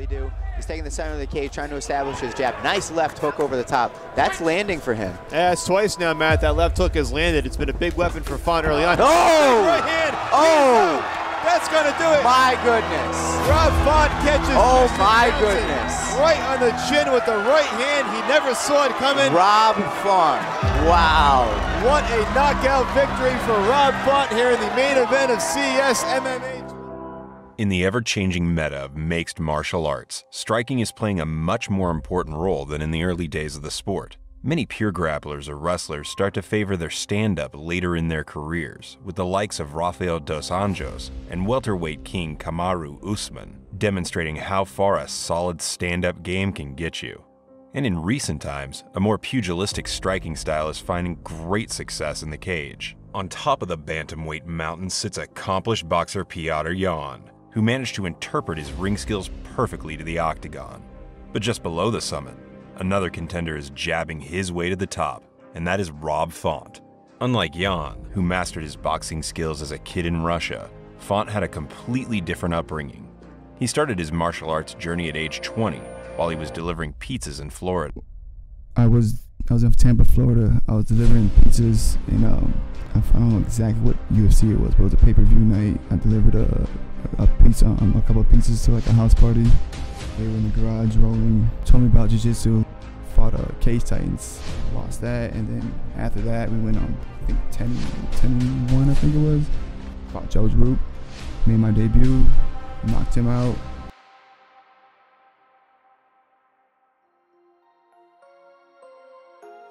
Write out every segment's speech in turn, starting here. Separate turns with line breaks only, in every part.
we do. He's taking the center of the cage, trying to establish his jab. Nice left hook over the top. That's landing for him.
Yeah, it's twice now, Matt. That left hook has landed. It's been a big weapon for Font early on.
Oh!
Right hand.
Oh!
That's going to do it.
My goodness.
Rob Font catches.
Oh, my goodness.
Right on the chin with the right hand. He never saw it coming.
Rob Font. Wow.
What a knockout victory for Rob Font here in the main event of CES MMA.
In the ever-changing meta of mixed martial arts, striking is playing a much more important role than in the early days of the sport. Many pure grapplers or wrestlers start to favor their stand-up later in their careers, with the likes of Rafael dos Anjos and welterweight king Kamaru Usman, demonstrating how far a solid stand-up game can get you. And in recent times, a more pugilistic striking style is finding great success in the cage. On top of the bantamweight mountain sits accomplished boxer Petr Yan, who managed to interpret his ring skills perfectly to the octagon. But just below the summit, another contender is jabbing his way to the top, and that is Rob Font. Unlike Yan, who mastered his boxing skills as a kid in Russia, Font had a completely different upbringing. He started his martial arts journey at age 20, while he was delivering pizzas in Florida.
I was in Tampa, Florida. I was delivering pizzas, and I don't know exactly what UFC it was, but it was a pay-per-view night. I delivered a pizza, a couple of pizzas to like a house party. They were in the garage rolling. Told me about jiu-jitsu. Fought Cage Titans. Lost that, and then after that we went on, I think 10-1, I think it was. Fought Joe's Roop. Made my debut. Knocked him out.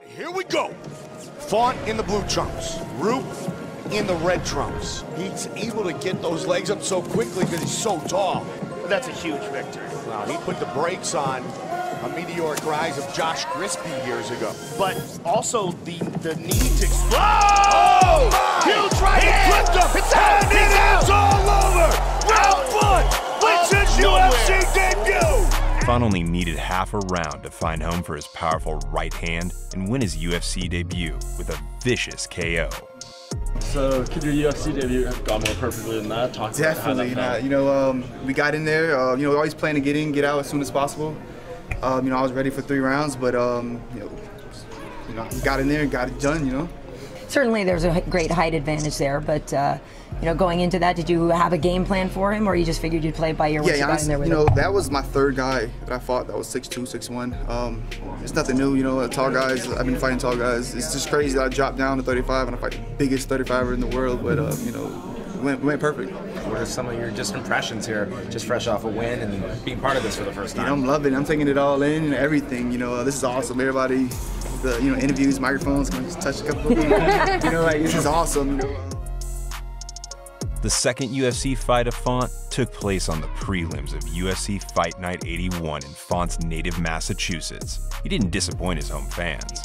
Here we go. Font in the blue trunks. Roop in the red trunks. He's able to get those legs up so quickly because he's so tall.
That's a huge victory.
Wow, he put the brakes on a meteoric rise of Josh Crispy years ago.
But also the need to explode. Oh!
Huge right hand! Flipped him! It's out! It's all over! Round Font wins his UFC debut!
Font only needed half a round to find home for his powerful right hand and win his UFC debut with a vicious KO.
So, could your UFC debut have gone more perfectly than that?
Definitely. We got in there. Always planning to get out as soon as possible. I was ready for 3 rounds, but got in there and got it done.
Certainly, there's a great height advantage there, but going into that, did you have a game plan for him, or you just figured you'd play it by ear once you got in there with him?
That was my 3rd guy that I fought. That was 6'2", 6'1". It's nothing new. Tall guys. I've been fighting tall guys. It's just crazy that I dropped down to 35 and I fight the biggest 35er in the world, but it went perfect.
What are some of your just impressions here, just fresh off a win and being part of this for the first time?
I'm loving it. I'm taking it all in and everything. This is awesome. Everybody, the interviews, microphones, can I just touch a couple of them? This is awesome.
The second UFC fight of Font took place on the prelims of UFC Fight Night 81 in Font's native Massachusetts. He didn't disappoint his home fans.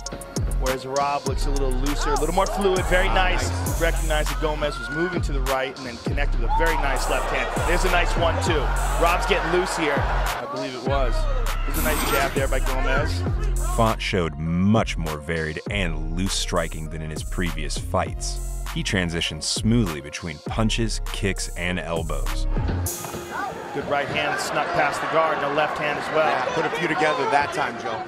Whereas Rob looks a little looser, a little more fluid, very nice. Recognized that Gomez was moving to the right and then connected with a very nice left hand. There's a nice 1-2. Rob's getting loose here. I believe it was. There's a nice jab there by Gomez.
Font showed much more varied and loose striking than in his previous fights. He transitioned smoothly between punches, kicks, and elbows.
Good right hand snuck past the guard, and a left hand as well.
Yeah, put a few together that time, Joe.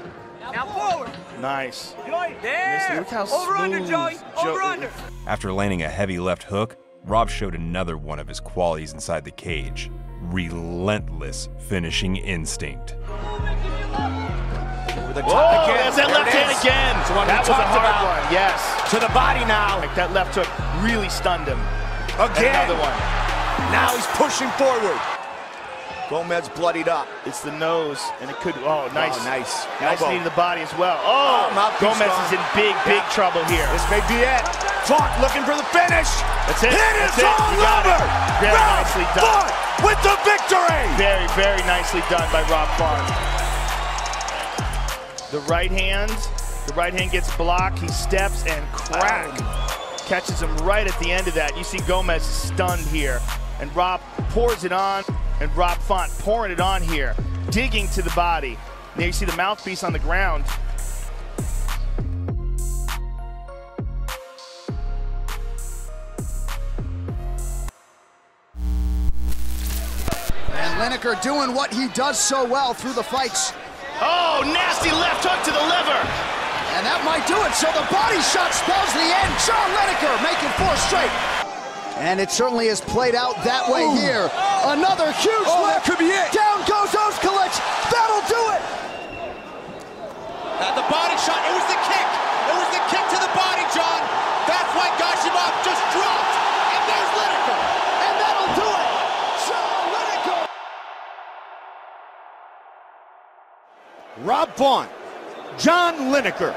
Now forward. Nice.
There.
Look how
over under, Joey. Over under.
After landing a heavy left hook, Rob showed another one of his qualities inside the cage: relentless finishing instinct.
Oh, there's that left hand again. That was a hard one, yes.
To the body now.
Like that left hook really stunned him.
Again.
And another one.
Now he's pushing forward. Gomez bloodied up.
It's the nose, and it could, oh, nice.
Oh, nice.
Nice
Elbow.
knee to the body as well. Oh, Gomez is in big trouble here.
This may be it. Font looking for the finish.
That's it.
It is all over.
Very nicely done.
Font with the victory.
Very, very nicely done by Rob Font. The right hand gets blocked. He steps and crack. Catches him right at the end of that. You see Gomez stunned here. And Rob pours it on. And Rob Font pouring it on here. Digging to the body. There you see the mouthpiece on the ground.
And
Lineker doing what he does so well through the fights.
Oh, nasty left hook to the liver.
And that might do it, so the body shot spells the end. John Lineker making 4 straight. And it certainly has played out that way here. Another huge left.
That could be it.
Down goes Oskalic. That'll do it.
The body shot, it was the kick. It was the kick to the body, John. That's why Gashimov just dropped. And there's Lineker.
And that'll do it. John Lineker.
Rob Font, John Lineker.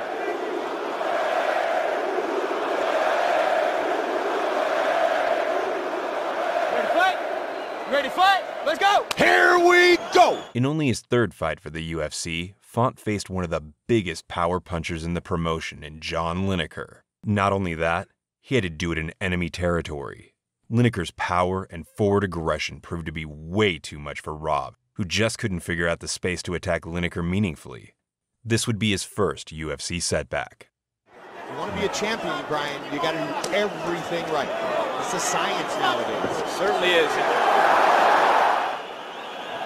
Ready to fight? Let's go!
Here we go!
In only his 3rd fight for the UFC, Font faced one of the biggest power punchers in the promotion in John Lineker. Not only that, he had to do it in enemy territory. Lineker's power and forward aggression proved to be way too much for Rob, who just couldn't figure out the space to attack Lineker meaningfully. This would be his first UFC setback.
If you want to be a champion, Brian, you got to do everything right. It's a science nowadays.
It certainly is.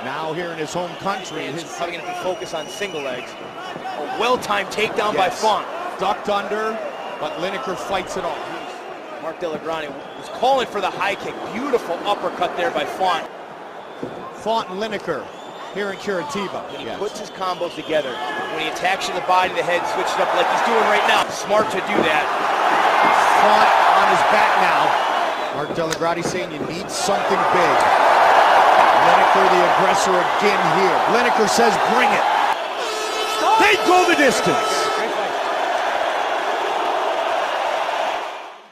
Now here in his home country,
He's probably going to focus on single legs. A well-timed takedown by Font.
Ducked under, but Lineker fights it off.
Mark Delagrani was calling for the high kick. Beautiful uppercut there by Font.
Font and Lineker here in Curitiba.
When he puts his combos together, when he attacks you in the body, the head, switches up like he's doing right now. Smart to do that.
Font on his back now. Mark Delagrani saying you need something big. Lineker the aggressor again here. Lineker says bring it. They go the distance.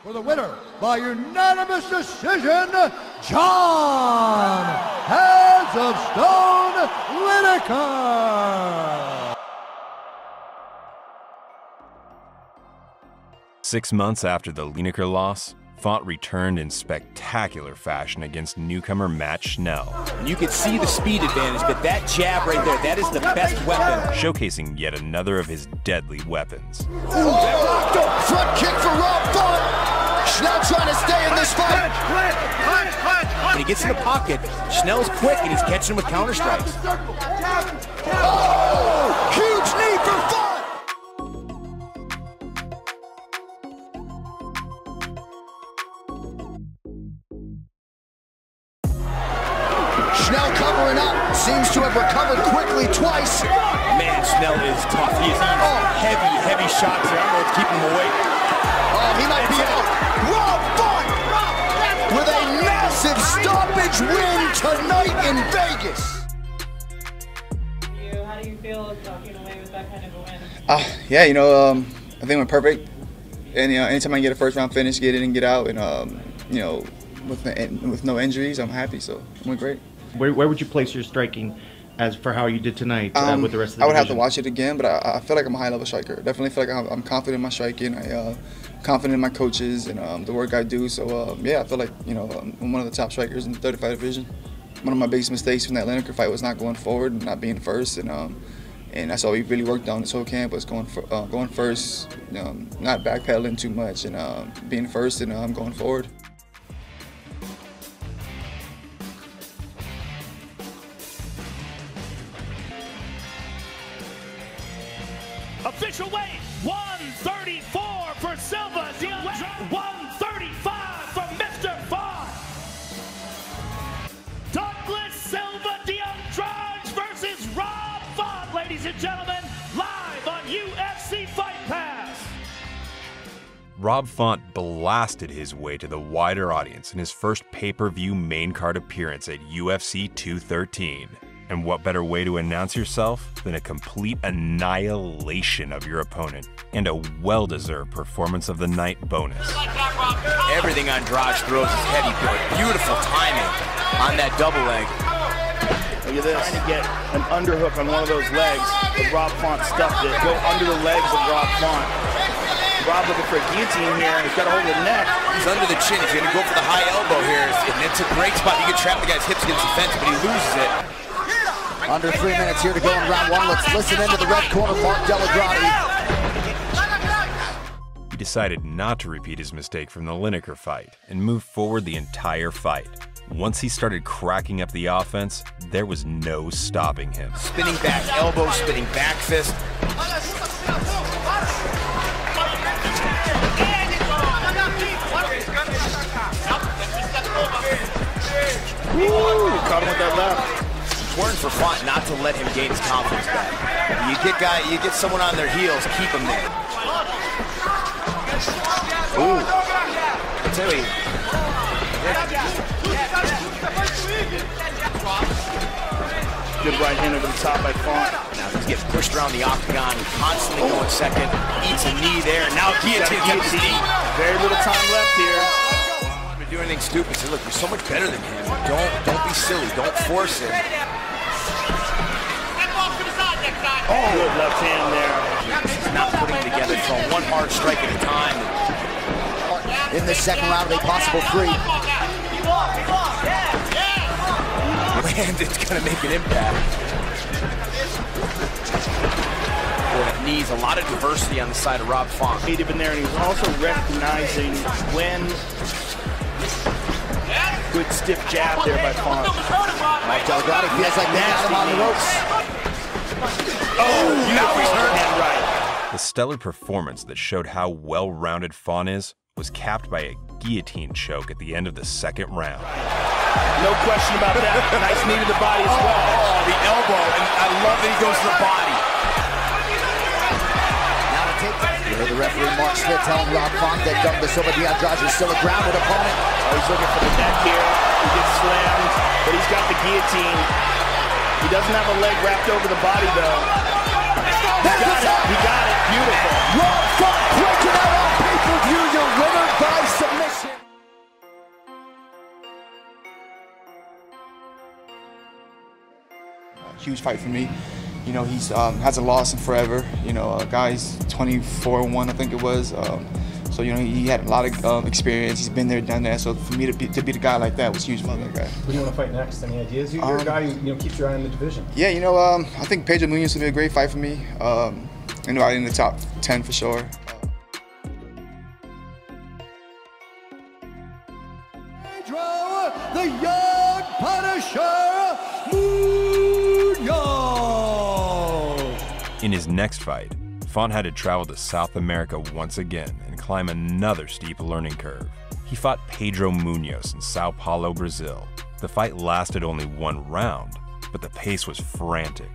For the winner by unanimous decision, John Heads of Stone Lineker.
6 months after the Lineker loss, Font returned in spectacular fashion against newcomer Matt Schnell.
You can see the speed advantage, but that jab right there, that is the best weapon.
Showcasing yet another of his deadly weapons.
Front kick for Rob Font. Schnell trying to stay in this fight.
When he gets in the pocket, Schnell's quick and he's catching him with counter strikes.
Oh, huge knee for Font. Schnell covering up, seems to have recovered quickly twice.
Man, Schnell is tough. He is heavy shots here. I don't know what's keeping him awake.
Oh, he might be out. Rob Font with a massive stoppage win tonight in Vegas.
How do you feel walking away with that kind of a win?
Yeah, I think it went perfect. And anytime I can get a first round finish, get in and get out, and with no injuries, I'm happy. So it went great.
Where would you place your striking as for how you did tonight with the rest of the
I would
division?
have to watch it again, but I feel like I'm a high-level striker. Definitely feel like I'm confident in my striking. I'm confident in my coaches and the work I do. So, yeah, I feel like, I'm one of the top strikers in the 35 division. One of my biggest mistakes from that Lineker fight was not going forward and not being first. And that's all we really worked on this whole camp was going first, not backpedaling too much, and being first and going forward.
Official weight, 134 for Zuffa, 135 for Mr. Font. Douglas Silva D'Andrade versus Rob Font, ladies and gentlemen, live on UFC Fight Pass.
Rob Font blasted his way to the wider audience in his first pay-per-view main card appearance at UFC 213. And what better way to announce yourself than a complete annihilation of your opponent and a well-deserved performance of the night bonus.
Everything Andrade throws is heavy, beautiful timing on that double leg.
Look at this. Trying to get an underhook on one of those legs, but Rob Font stuffed it. Go under the legs of Rob Font. Rob looking for a guillotine here, and he's got a hold of the neck.
He's under the chin. He's going to go for the high elbow here, and it's a great spot. You can trap the guy's hips against the fence, but he loses it.
Under 3 minutes here to go in round one. Let's listen into the red corner, Mark Delagrani.
He decided not to repeat his mistake from the Lineker fight and moved forward the entire fight. Once he started cracking up the offense, there was no stopping him.
Spinning back elbow, spinning back fist.
Woo! Caught him with that left.
Important for Font not to let him gain his confidence back. You get someone on their heels, keep them there. Ooh. I tell you.
Good right hand over the top by Font.
Now he's getting pushed around the octagon, constantly going second. Eats a knee there. Now guillotine at his knee.
Very little time left here.
Don't do anything stupid. Say, look, you're so much better than him. Don't be silly. Don't force it.
Oh, good left hand there.
He's not putting it together. Throwing one hard strike at a time.
In the second round of a possible 3.
And it's going to make an impact. Needs a lot of diversity on the side of Rob Font.
He'd have been there, and he was also recognizing when. Good stiff jab there by Font.
Delgado feels like they got him on the ropes.
Oh, beautiful hand right.
The stellar performance that showed how well-rounded Font is was capped by a guillotine choke at the end of the second round.
No question about that. Nice knee to the body as well.
Oh, the elbow, and I love that he goes to the body.
Now to take the referee Mark Smith telling Rob Font that the Zuffa Andrade is still a grounded opponent.
Oh, he's looking for the neck here. He gets slammed, but he's got the guillotine. He doesn't have a leg wrapped over the body, though. He got it. He got it. Beautiful.
Rob Font breaking out on pay-per-view. Your winner by submission.
Huge fight for me. You know, he's hasn't lost in forever. You know, guy's 24-1, I think it was. So you know, he had a lot of experience. He's been there, done that. So for me to beat a guy like that was huge for me. That guy.
Who do you want to fight next? Any ideas? You're a guy who keeps your eye on the division.
Yeah, you know, I think Pedro Munoz would be a great fight for me. You know, in the top 10 for sure.
Pedro, the young Punisher Munoz.
In his next fight, Font had to travel to South America once again and climb another steep learning curve. He fought Pedro Munoz in Sao Paulo, Brazil. The fight lasted only 1 round, but the pace was frantic.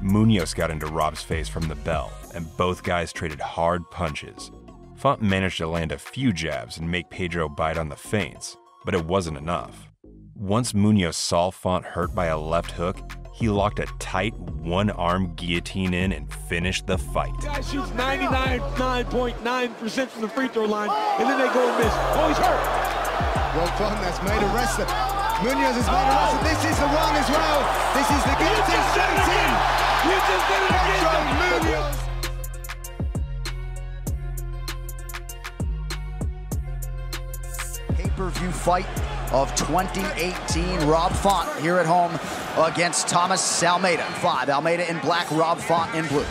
Munoz got into Rob's face from the bell, and both guys traded hard punches. Font managed to land a few jabs and make Pedro bite on the feints, but it wasn't enough. Once Munoz saw Font hurt by a left hook, he locked a tight one-arm guillotine in and finished the fight.
Guy shoots 99.9% from the free throw line, and then they go and miss. Oh, he's hurt.
Well done, that's made a wrestler. Munoz has made a wrestler. This is the one as well. This is the guillotine straight in.
You just did it again, Munoz.
Pay-per-view fight of 2018. Rob Font here at home against Thomas Almeida. 5. Almeida in black, Rob Font in blue.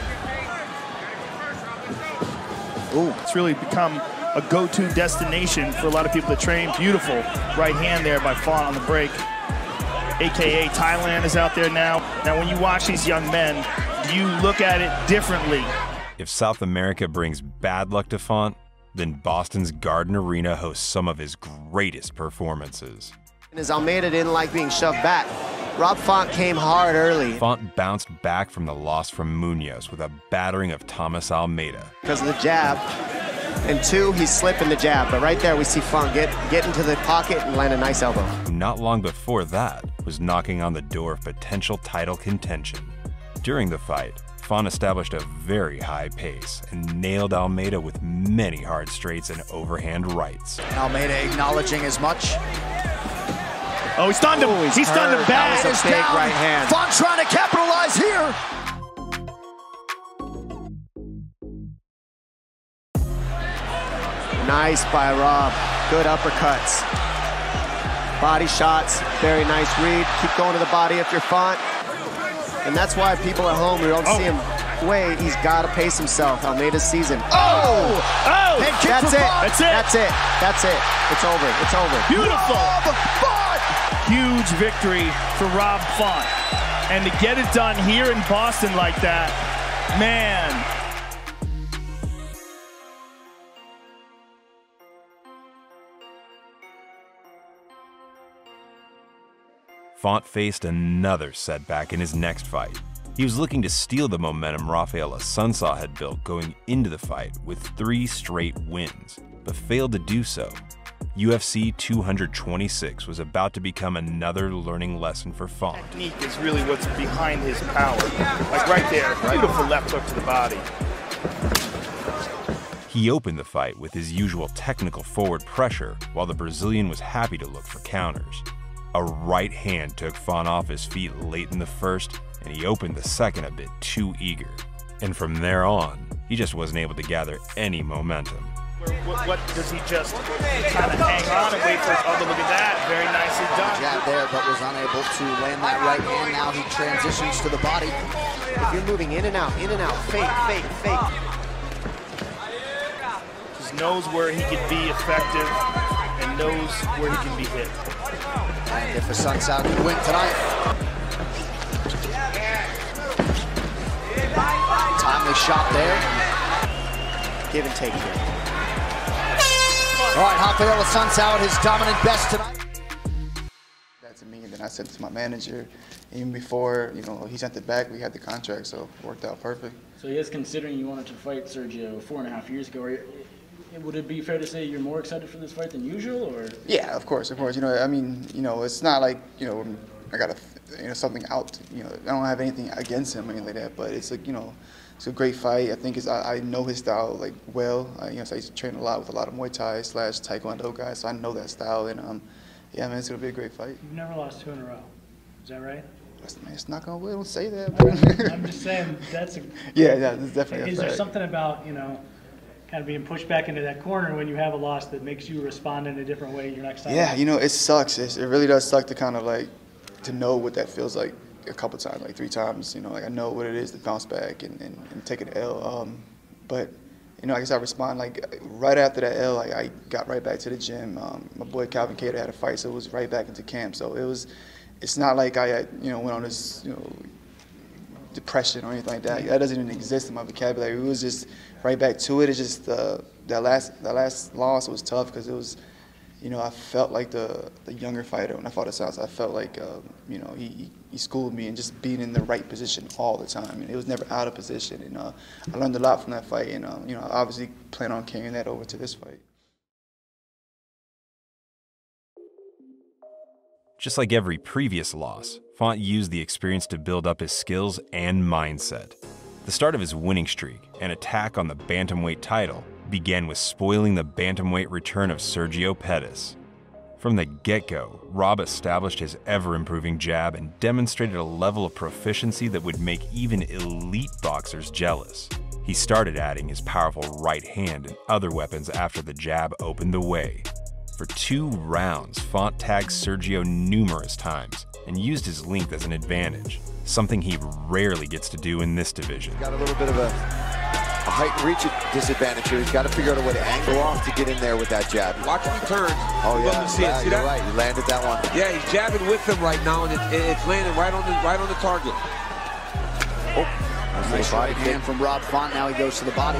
Ooh, it's really become a go-to destination for a lot of people to train. Beautiful right hand there by Font on the break. AKA Thailand is out there now. Now, when you watch these young men, do you look at it differently?
If South America brings bad luck to Font, then Boston's Garden Arena hosts some of his greatest performances.
As Almeida didn't like being shoved back, Rob Font came hard early.
Font bounced back from the loss from Munoz with a battering of Thomas Almeida.
Because of the jab, and 2, he's slipping the jab, but right there we see Font get into the pocket and land a nice elbow.
Not long before that was knocking on the door of potential title contention. During the fight, Font established a very high pace and nailed Almeida with many hard straights and overhand rights.
Almeida acknowledging as much.
Oh, he stunned him. He stunned him bad.
That was a big right hand.
Font trying to capitalize here.
Nice by Rob. Good uppercuts. Body shots. Very nice read. Keep going to the body if you're Font. And that's why people at home who don't see him wait, he's got to pace himself. Almeida sees him.
Oh!
Head kick. That's it. That's it. That's it. That's it. It's over. It's over.
Beautiful.
Rob Font
huge victory for Rob Font. And to get it done here in Boston like that, man.
Font faced another setback in his next fight. He was looking to steal the momentum Rafael Assunção had built going into the fight with 3 straight wins, but failed to do so. UFC 226 was about to become another learning lesson for Font.
Technique is really what's behind his power. Like right there, beautiful left hook to the body.
He opened the fight with his usual technical forward pressure, while the Brazilian was happy to look for counters. A right hand took Font off his feet late in the first, and he opened the second a bit too eager. And from there on, he just wasn't able to gather any momentum.
What does he just kind of hang on and wait for? Oh, look at that. Very nicely done.
Jab there, but was unable to land that right hand. Now he transitions to the body.
If you're moving in and out, fake, fake, fake.
Just knows where he can be effective and knows where he can be hit.
And if Assunção can win tonight. Timely shot there.
Give and take here.
All right, Rafael Assunção at his dominant best tonight.
That to me, and then I said to my manager, even before, he sent it back, we had the contract, so it worked out perfect.
So yes, considering you wanted to fight Sergio 4.5 years ago, would it be fair to say you're more excited for this fight than usual, or?
Yeah, of course. It's not like, I got something out, I don't have anything against him or anything like that, but it's like, it's a great fight. I think I know his style like well. So I used to train a lot with a lot of Muay Thai / Taekwondo guys, so I know that style. And yeah, man, it's gonna be a great fight.
You've never lost 2 in a row. Is that right?
It's not gonna. Don't say that.
I'm just saying that's a.
Yeah, that's definitely.
Is there something about kind of being pushed back into that corner when you have a loss that makes you respond in a different way your next time?
Yeah, it sucks. It really does suck to kind of like to know what that feels like. A couple times, like 3 times, like I know what it is to bounce back and take an L. But, I guess I respond like right after that L, I got right back to the gym. My boy Calvin Cater had a fight, so it was right back into camp. So it's not like I went on this, depression or anything like that. That doesn't even exist in my vocabulary. It was just right back to it. It's just that last loss was tough because it was, I felt like the younger fighter when I fought Assunção. I felt like, he schooled me and just being in the right position all the time. And it was never out of position. And I learned a lot from that fight. And, I obviously plan on carrying that over to this fight.
Just like every previous loss, Font used the experience to build up his skills and mindset. The start of his winning streak, an attack on the Bantamweight title, began with spoiling the Bantamweight return of Sergio Pettis. From the get-go, Rob established his ever-improving jab and demonstrated a level of proficiency that would make even elite boxers jealous. He started adding his powerful right hand and other weapons after the jab opened the way. For 2 rounds, Font tagged Sergio numerous times and used his length as an advantage, something he rarely gets to do in this division.
Got a little bit of a height and reach disadvantage here. He's got to figure out a way to angle off to get in there with that jab.
Watch him turn.
Oh yeah,
love to see it. See
you're
that?
right. He landed that one.
Yeah, he's jabbing with him right now, and it's landing right on the target.
Nice right hand from Rob Font. Now he goes to the body.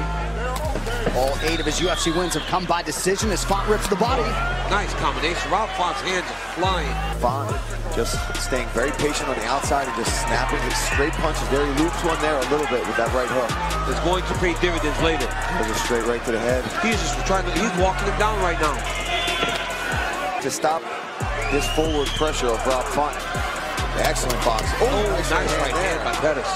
All 8 of his UFC wins have come by decision as Font rips the body.
Nice combination. Rob Font's hands are flying.
Font just staying very patient on the outside and just snapping his straight punches there. He loops one there a little bit with that right hook.
It's going to pay dividends later.
There's a straight right to the head.
He's just he's walking him down right now.
To stop this forward pressure of Rob Font. Excellent box.
Nice right hand by Pettis.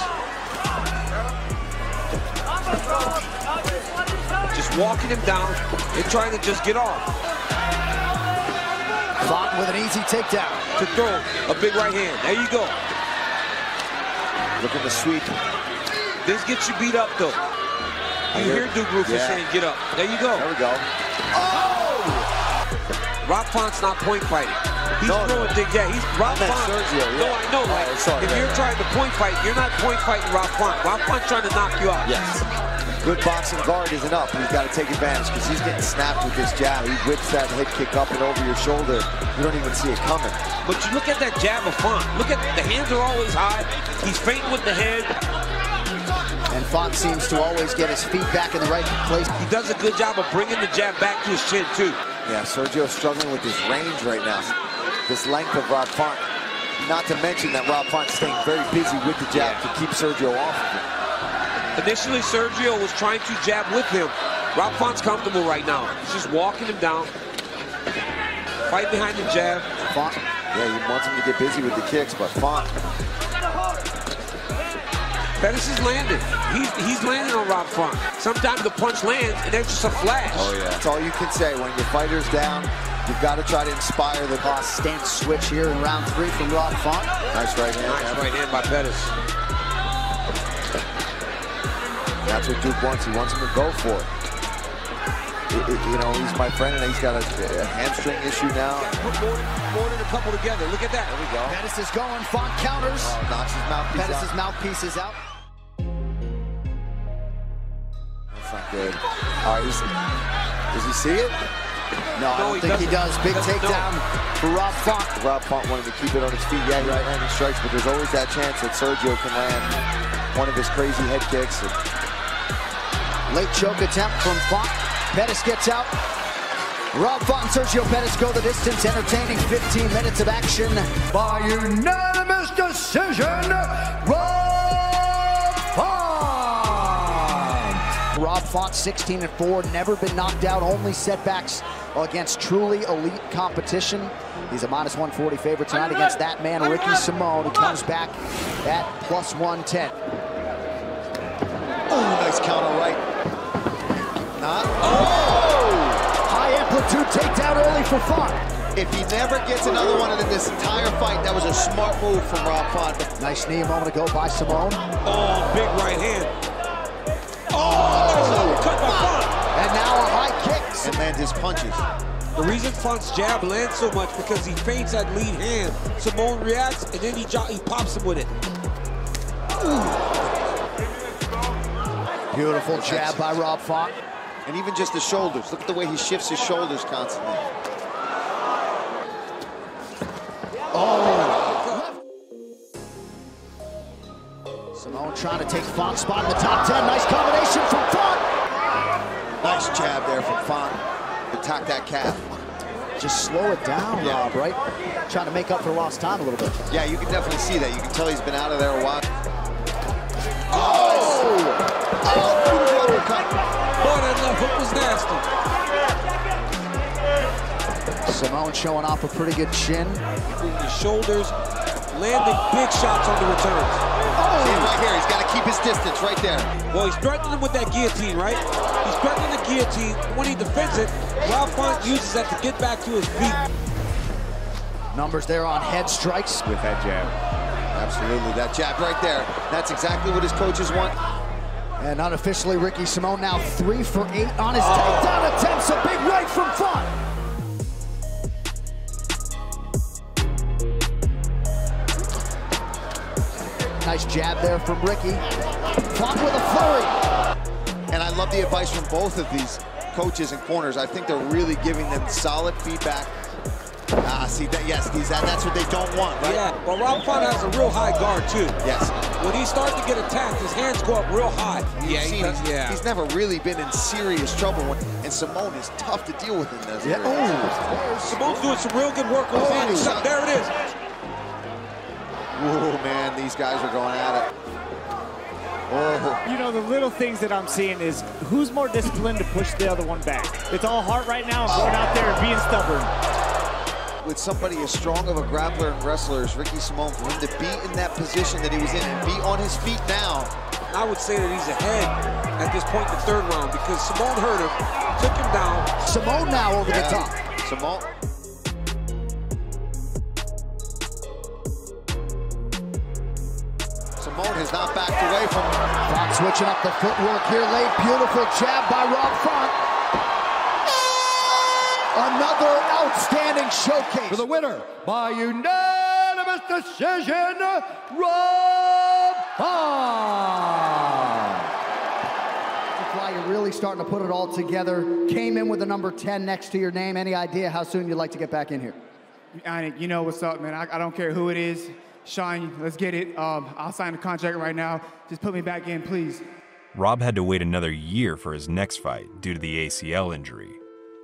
Just walking him down and trying to just get off.
Font with an easy takedown.
To throw a big right hand. There you go.
Looking to sweep.
This gets you beat up though. You hear Duke Rufus saying get up. There you go.
There we go.
Oh! Rob Font's not point fighting. He's throwing things. Yeah, he's Rob Font.
Sergio, yeah.
No, I know. Like, if you're trying to point fight, you're not point fighting Rob Font. Rob Font's trying to knock you out.
Yes. good boxing guard isn't up. He's got to take advantage because he's getting snapped with this jab. He whips that head kick up and over your shoulder. You don't even see it coming.
But you look at that jab of Font. Look at the hands are always high. He's feinting with the head.
And Font seems to always get his feet back in the right place.
He does a good job of bringing the jab back to his chin, too. Yeah,
Sergio's struggling with his range right now. This length of Rob Font. Not to mention that Rob Font's staying very busy with the jab to keep Sergio off of it.
Initially, Sergio was trying to jab with him. Rob Font's comfortable right now. He's just walking him down. Fight behind the jab.
Font, yeah, he wants him to get busy with the kicks, but Font.
Pettis is landing. He's landing on Rob Font. Sometimes the punch lands, and there's just a flash.
Oh, yeah. That's all you can say. When your fighter's down, you've got to try to inspire the boss.
Stance switch here in round 3 from Rob Font.
Nice right hand.
Nice right hand by Pettis.
That's what Duke wants. He wants him to go for it. You know, he's my friend, and he's got a hamstring issue now.
Put more than a couple together. Look at that. There we go.
Pettis is going. Font counters.
Oh, knocks his mouthpiece out.
Pettis' mouthpiece is out.
That's not good. All right, does he see it?
No, I don't think he does. Big takedown for Rob Font.
Rob Font wanted to keep it on his feet. Yeah, right-handed strikes, but there's always that chance that Sergio can land one of his crazy head kicks.
Late choke attempt from Font. Pettis gets out. Rob Font and Sergio Pettis go the distance. Entertaining 15 minutes of action.
By unanimous decision, Rob Font!
Rob Font, 16-4, never been knocked out, only setbacks against truly elite competition. He's a -140 favorite tonight against that man, Ricky Simone, who comes back at +110.
Oh, nice counter right.
High amplitude takedown early for Font.
If he never gets another one in this entire fight, that was a smart move from Rob Font.
Nice knee a moment ago by Simone.
Oh, big right hand. Oh, cut by Font.
And now a high kick.
And lands his punches.
The reason Font's jab lands so much because he feints that lead hand. Simone reacts, and then he pops him with it.
Beautiful jab by Rob Font.
And even just the shoulders. Look at the way he shifts his shoulders constantly.
Simone trying to take Font's spot in the top 10. Nice combination from Font.
Nice jab there from Font. Attack that calf.
Just slow it down, Rob, right? Trying to make up for lost time a little bit.
Yeah, you can definitely see that. You can tell he's been out of there a while. Beautiful uppercut.
Boy, that left hook was nasty.
Simone showing off a pretty good chin.
Moving his shoulders, landing big shots on the returns.
See him right here. He's got to keep his distance right there.
Well, he's threatening him with that guillotine, right? He's threatening the guillotine. When he defends it, Rob Font uses that to get back to his feet.
Numbers there on head strikes.
With that jab. Absolutely, that jab right there. That's exactly what his coaches want.
And unofficially, Ricky Simone now 3 for 8 on his takedown attempts. A big right from Font. Nice jab there from Ricky. Font with a flurry.
And I love the advice from both of these coaches and corners. I think they're really giving them solid feedback. See that? Yes, that's what they don't want, right?
Yeah, well, Rob Font has a real high guard, too.
Yes.
When he starts to get attacked, his hands go up real high.
He's never really been in serious trouble. And Simone is tough to deal with in this.
Yeah.
Simone's doing some real good work with his hands. There it is.
Whoa, man, these guys are going at it. Oh.
You know, the little things that I'm seeing is who's more disciplined to push the other one back. It's all heart right now and going out there and being stubborn.
With somebody as strong of a grappler and wrestler as Ricky Simone, for him to be in that position that he was in and be on his feet now.
I would say that he's ahead at this point in the 3rd round because Simone hurt him, took him down.
Simone now over the top.
Simone. Simone has not backed away from him.
Font switching up the footwork here late. Beautiful jab by Rob Font. Another outstanding showcase.
For the winner, by unanimous decision, Rob Font.
starting to put it all together. Came in with the number 10 next to your name. Any idea how soon you'd like to get back in here?
You know what's up, man. I don't care who it is. Sean, let's get it. I'll sign the contract right now. Just put me back in, please.
Rob had to wait another year for his next fight due to the ACL injury.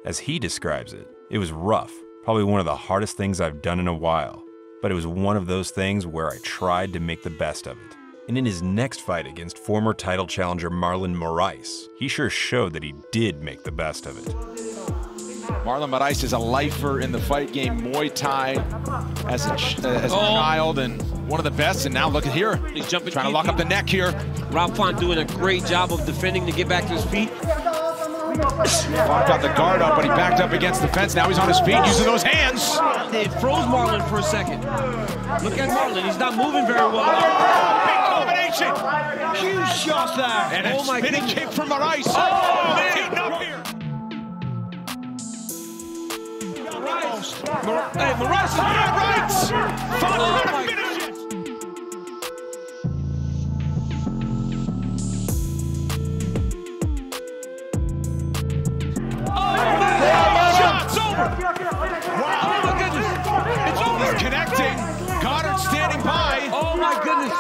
As he describes it, it was rough, probably one of the hardest things I've done in a while, but it was one of those things where I tried to make the best of it. And in his next fight against former title challenger Marlon Moraes, he sure showed that he did make the best of it.
Marlon Moraes is a lifer in the fight game, Muay Thai as a child, and one of the best. And now look at here,
he's jumping,
trying to lock up the neck here.
Rob Font doing a great job of defending to get back to his feet.
Font got the guard up, but he backed up against the fence. Now he's on his feet using those hands.
It froze Marlon for a second. Look at Marlon, he's not moving very well.
Big combination.
Huge shots there.
And a spinning kick from Moraes.
Oh,
man. Up here.
Hey, Moraes is right.
Font gonna finish it.
Shot's over. Wow. Oh my goodness. It's over.
He's connecting. Goddard standing by.
Oh my goodness.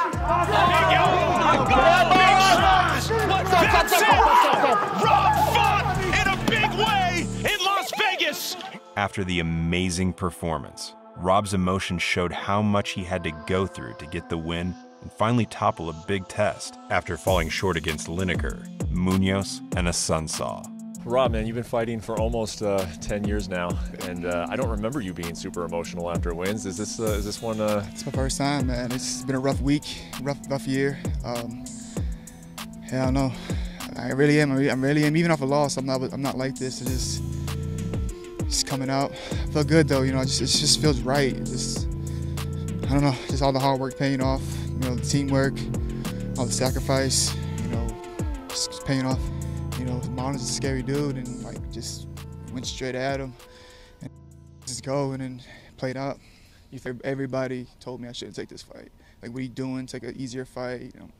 Big elbow. Oh my God. Big shot. That's it. Rob Font in a big way in Las Vegas.
After the amazing performance, Rob's emotion showed how much he had to go through to get the win and finally topple a big test after falling short against Lineker, Munoz, and a Sunsaw.
Rob, man, you've been fighting for almost 10 years now, and I don't remember you being super emotional after wins. Is this one?
It's my first time, man. It's been a rough week, rough year. Hell no, I really am. I really am. Even off a loss, I'm not like this. It's just coming out. I feel good though, you know. It just feels right. I don't know. Just all the hard work paying off. You know, the teamwork, all the sacrifice. You know, just paying off. You know, Marlon's a scary dude, and like just went straight at him, and just go and then played out. Everybody told me I shouldn't take this fight. Like, what are you doing? Take an easier fight. You know,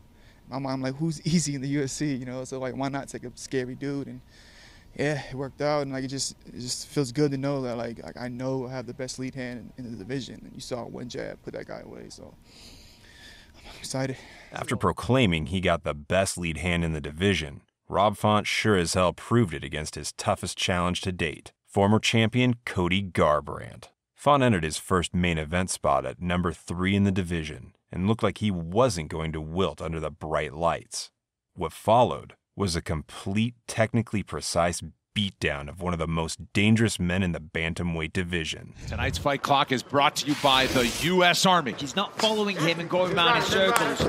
my mom like, who's easy in the UFC? You know, so like, why not take a scary dude? And yeah, it worked out, and like it just feels good to know that like I know I have the best lead hand in the division. And you saw one jab put that guy away, so I'm excited.
After proclaiming he got the best lead hand in the division, Rob Font sure as hell proved it against his toughest challenge to date, former champion Cody Garbrandt. Font entered his first main event spot at number 3 in the division and looked like he wasn't going to wilt under the bright lights. What followed was a complete, technically precise beatdown of one of the most dangerous men in the bantamweight division.
Tonight's fight clock is brought to you by the U.S. Army.
He's not following him and going around in circles.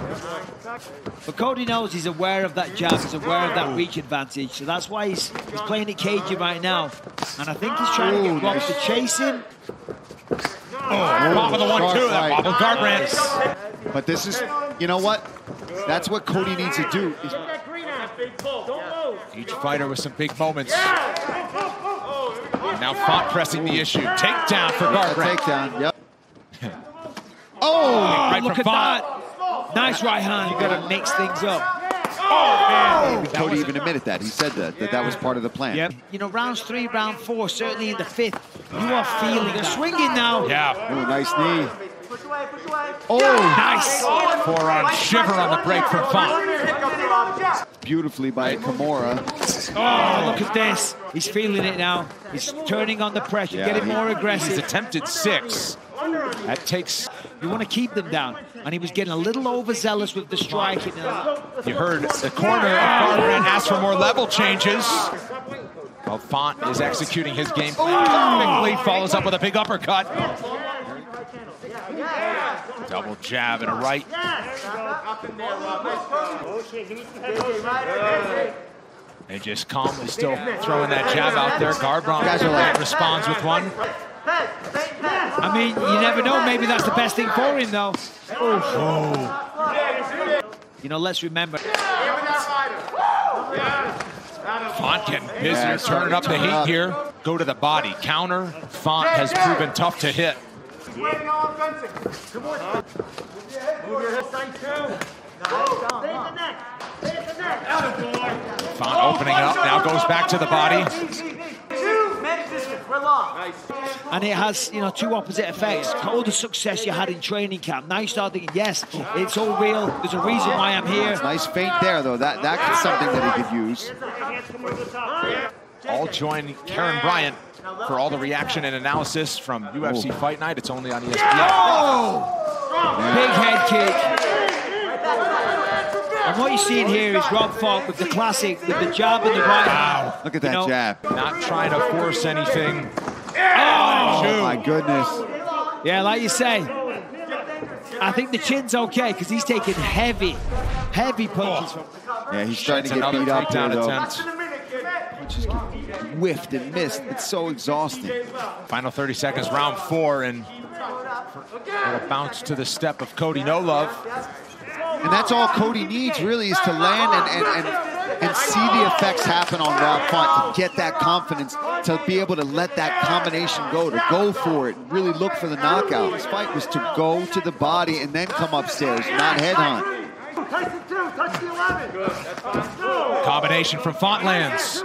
But Cody knows he's aware of that jab, he's aware of that reach advantage, so that's why he's playing it cagey right now. And I think he's trying to get Rob to chase him.
Pop with the 1-2, that wobbled Garbrandt.
But this is, you know what? That's what Cody needs to do.
Each fighter with some big moments. Now Font pressing the issue. Takedown for Garbrandt.
Takedown, yep.
Right look at that. Nice right hand. You got to mix things up.
Oh, man. Cody even admitted that. He said that was part of the plan.
Yep. You know, rounds 3, round 4, certainly in the 5th, you are feeling a swinging now.
Yeah.
Oh, nice knee.
Oh, nice.
Forearm shiver on the break from Font.
Beautifully by Kimura.
Oh, look at this. He's feeling it now. He's turning on the pressure, getting more aggressive.
He's attempted 6. That takes...
You want to keep them down. And he was getting a little overzealous with the striking.
You heard the corner of Garbrandt ask for more level changes. Well, Font is executing his game plan perfectly. Follows up with a big uppercut. Double jab and a right. They just calmly still throwing that jab out there. Garbrandt responds with one.
I mean, you never know. Maybe that's the best thing for him, though.
Oh.
You know, let's remember.
Font getting busy, turning up the heat here. Go to the body. Counter. Font has proven tough to hit. Font opening up, now goes back to the body.
And it has, you know, two opposite effects. All the success you had in training camp. Now you start thinking, yes, it's all real. There's a reason why I'm here.
Nice feint there, though. That's something that he could use.
All join Karen Bryant for all the reaction and analysis from UFC Fight Night. It's only on ESPN.
Oh! Big head kick. And what you're seeing here is Rob Font with the classic, with the jab and the right hand.
Look at that jab.
Not trying to force anything.
Oh, my goodness.
Yeah, like you say, I think the chin's okay because he's taking heavy punches from.
Yeah, he's trying to get beat up there, though. Just whiffed and missed. It's so exhausting.
Final 30 seconds, round 4, and a bounce to the step of Cody No Love.
And that's all Cody needs, really, is to land and see the effects happen on Rob Font, to get that confidence, to be able to let that combination go, to go for it, and really look for the knockout. This fight was to go to the body and then come upstairs, not headhunt.
Combination from Font lands.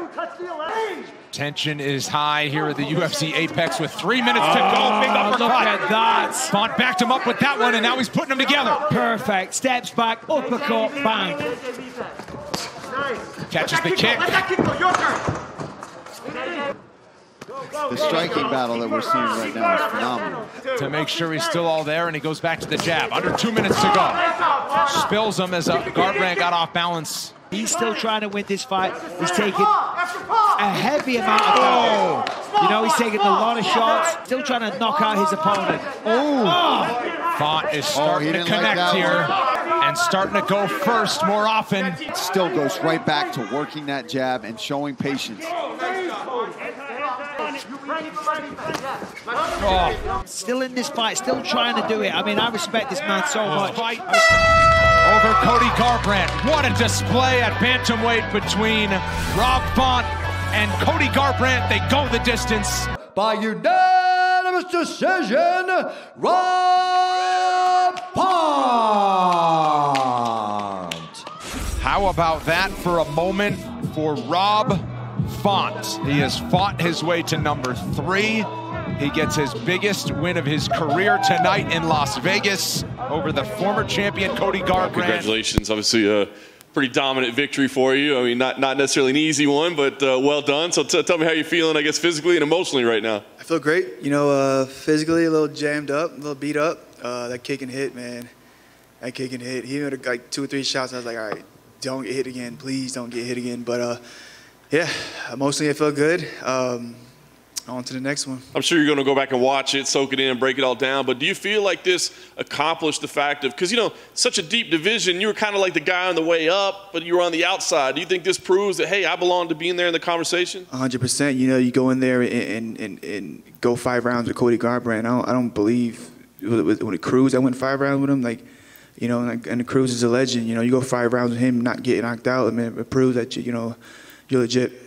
Tension is high here at the UFC Apex with 3 minutes to go. Big uppercut.
Look at that.
Font backed him up with that one, and now he's putting them together.
Perfect. Steps back, uppercut, bang.
Catches the kick.
The striking battle that we're seeing right now is phenomenal.
To make sure he's still all there, and he goes back to the jab. Under 2 minutes to go. Spills him as Garbrandt got off balance.
He's still trying to win this fight. He's taking a heavy amount of damage. You know, he's taking a lot of shots. Still trying to knock out his opponent.
Font is starting to connect here and starting to go first more often.
Still goes right back to working that jab and showing patience.
Still in this fight, still trying to do it. I mean, I respect this man so much.
Over Cody Garbrandt. What a display at Bantamweight between Rob Font and Cody Garbrandt. They go the distance.
By unanimous decision, Rob Font.
How about that for a moment for Rob Font? He has fought his way to number 3. He gets his biggest win of his career tonight in Las Vegas over the former champion Cody Garbrandt.
Congratulations, obviously a pretty dominant victory for you. I mean, not necessarily an easy one, but well done. So tell me how you're feeling, I guess, physically and emotionally right now.
I feel great. You know, physically a little jammed up, a little beat up. That kick and hit, man. That kick and hit. He had like 2 or 3 shots. I was like, all right, don't get hit again. Please don't get hit again. But yeah, emotionally I feel good. On to the next one.
I'm sure you're going to go back and watch it, soak it in, break it all down. But do you feel like this accomplished the fact of, because, you know, such a deep division, you were kind of like the guy on the way up, but you were on the outside. Do you think this proves that, hey, I belong to being there in the conversation?
100%. You know, you go in there and go 5 rounds with Cody Garbrandt. I don't believe when the Cruz, I went 5 rounds with him. Like, you know, and the Cruz is a legend. You know, you go 5 rounds with him, not getting knocked out. I mean, it proves that you're legit.